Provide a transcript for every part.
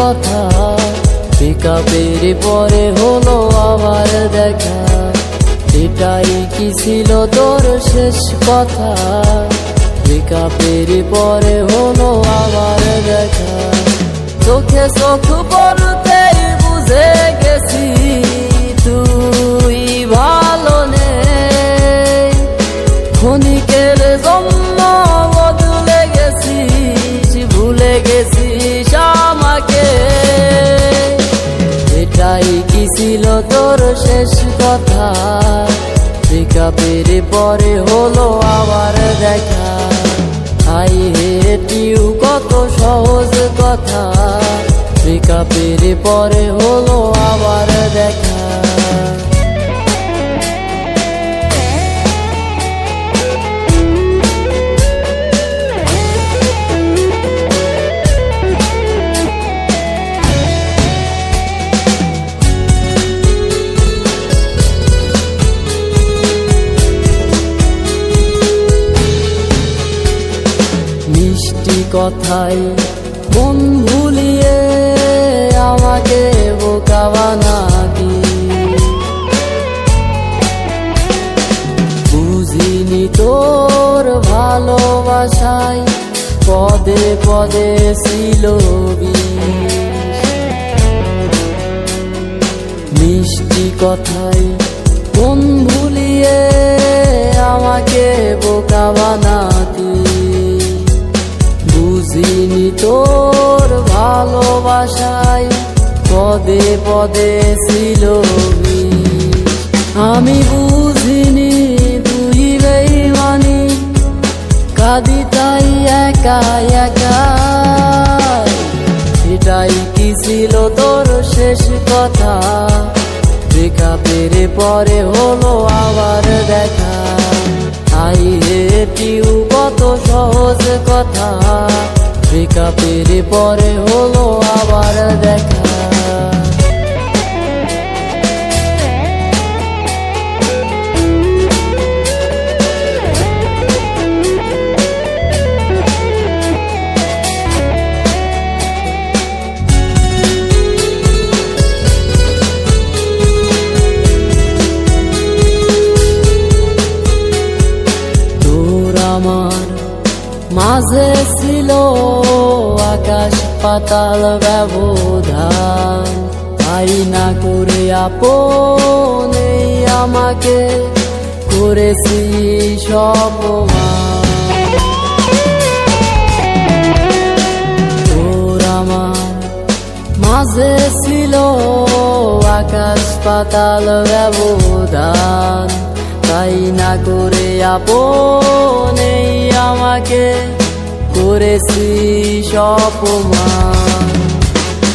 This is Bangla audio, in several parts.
কথা, ব্রেকআপের পরে হলো আবার দেখা। এটাই কি ছিল তোর শেষ কথা? ব্রেকআপের পরে হলো আবার দেখা। চোখে চোখ পড়তেই বুঝে গেছি তুই ভালো নেই। ক্ষণিকের জন্য বদলে গেছিস, ভুলে গেছিস আমাকে। এটাই কি ছিল তোর শেষ কথা? ব্রেকআপের পরে হলো আবার দেখা। আই হেট ইউ কত সহজ কথা, ব্রেকআপের পরে হলো আবার দেখা। মিষ্টি কথাই মন ভুলিয়ে আমাকে বোকা বানাতি। বুঝিনি তোর ভালোবাসায় পদে পদে ছিল বিষ। মিষ্টি কথাই মন ভুলিয়ে আমাকে বোকা বানাতি। বুঝিনি তোর ভালোবাসায় পদে পদে ছিল বিষ। আমি বুঝিনি তুই বেইমানি, কাঁদি তাই একা একা। এটাই কি ছিল তোর শেষ কথা? ব্রেকআপের পরে হলো আবার দেখা। আই হেট ইউ কত সহজ কথা, ব্রেকআপের পরে হলো আবার দেখা। আমার মাঝে ছিল আকাশ পাতাল ব্যবধান। তাই না করে আপন আমাকে করেছি অপমান। তোর আমার মাঝে ছিল আকাশ পাতাল ব্যবধান। তাই না করে আপন আমাকে করেছি অপমান।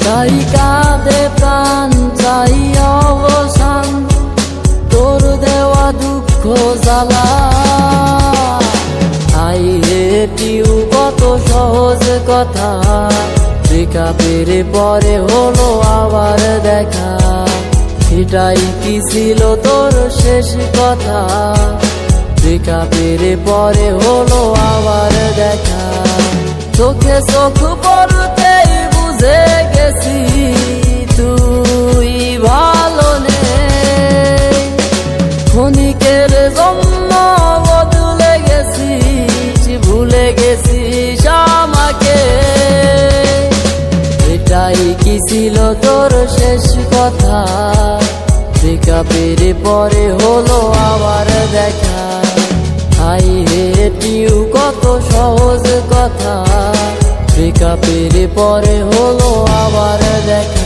তাই কাঁদে প্রাণ, চাই অবসান তোর দেওয়া দুঃখ জ্বালা। আই হেট ইউ কত সহজ কথা, ব্রেকআপের পরে হলো আবার দেখা। এটাই কি ছিল তোর শেষ কথা? ব্রেকআপের পরে হলো আবার দেখা। চোখে চোখ পড়তেই বুঝে গেছি তুই ভালো নেই। ক্ষণিকের জন্য বদলে গেছিস, ভুলে গেছিস আমাকে। এটাই কি ছিল তোর শেষ কথা? ব্রেকআপের পরে হলো আবার দেখা। আই হেট ইউ কত সহজ কথা, ব্রেকআপের পরে হলো আবার দেখা।